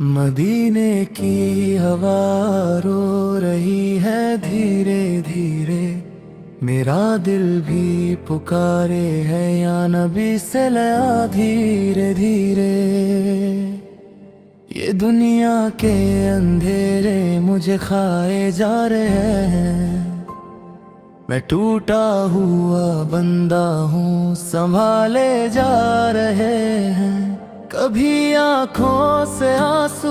मदीने की हवा रो रही है धीरे धीरे, मेरा दिल भी पुकारे है या नबी से लया धीरे धीरे। ये दुनिया के अंधेरे मुझे खाए जा रहे हैं, मैं टूटा हुआ बंदा हूँ संभाले जा रहे हैं। कभी आंखों से आंसू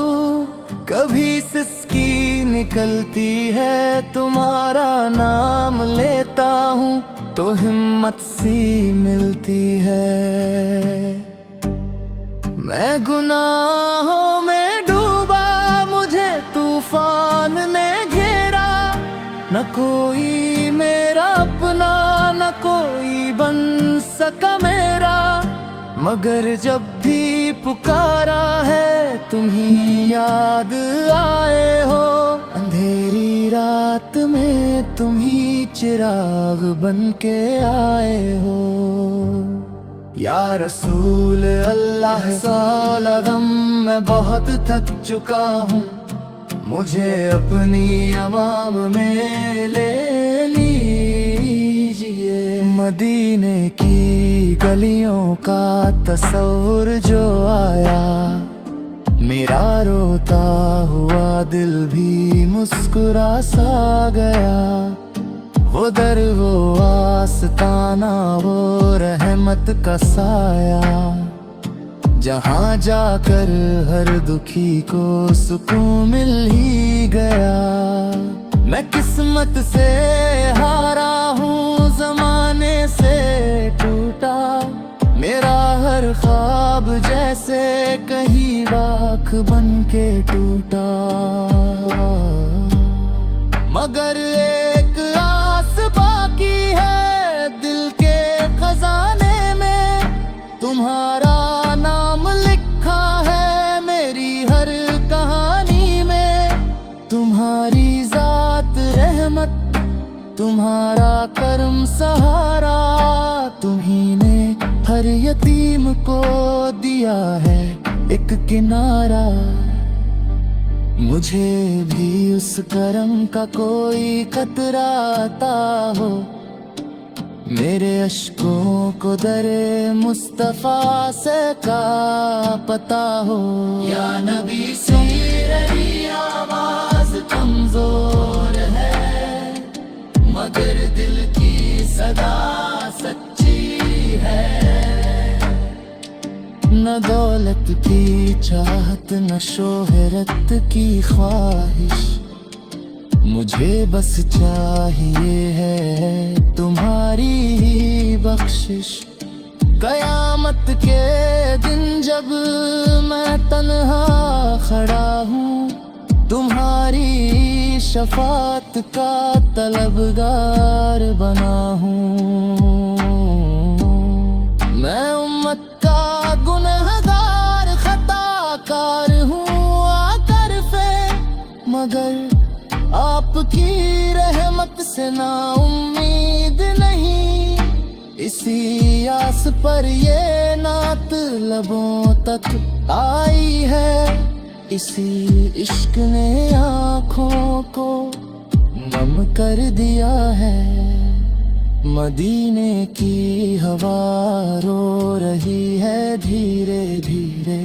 कभी सिसकी निकलती है, तुम्हारा नाम लेता हूँ तो हिम्मत सी मिलती है। मैं गुनाहों में डूबा, मुझे तूफान ने घेरा, न कोई मेरा अपना न कोई बन सका मेरा। मगर जब भी पुकारा है तुम ही याद आए हो, अंधेरी रात में तुम ही चिराग बन के आए हो। या रसूल अल्लाह साला गम मैं बहुत थक चुका हूँ, मुझे अपनी अवाम में ले लीजिए। मदीने की गलियों का तस्वुर जो आया, मेरा रोता हुआ दिल भी मुस्कुरा सा गया। वो दर वो आस्ताना वो रहमत का साया, जहाँ जाकर हर दुखी को सुकून मिल ही गया। मैं किस्मत से हारा हूँ जमाने से टूटा, मेरा हर ख्वाब जैसे कहीं राख बन के टूटा। मगर एक आस बाकी है दिल के खजाने में, तुम्हारा नाम लिखा है मेरी हर कहानी में। तुम्हारी जात रहमत तुम्हारा करम सहारा, तुम्ही ने हर यतीम को दिया है एक किनारा। मुझे भी उस करम का कोई कतरा आता हो, मेरे अश्कों को दरे मुस्तफा से का पता हो। या नबी तेरी आवाज कमजोर है, मगर दिल की सदा सच्ची है। न दौलत की चाहत न शोहरत की ख्वाहिश, मुझे बस चाहिए है तुम्हारी ही बख्शिश। कयामत के दिन जब मैं तन्हा खड़ा हूँ, तुम्हारी शफात का तलबगार बना हूँ। मैं उम्मत का गुनहगार खताकार हूँ आकर फे, मगर आपकी रहमत से ना उम्मीद नहीं। इसी आस पर ये नात लबों तक आई है, इसी इश्क ने आँखों को नम कर दिया है। मदीने की हवा रो रही है धीरे धीरे,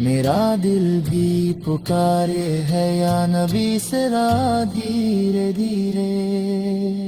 मेरा दिल भी पुकारे है या नबी से धीरे धीरे।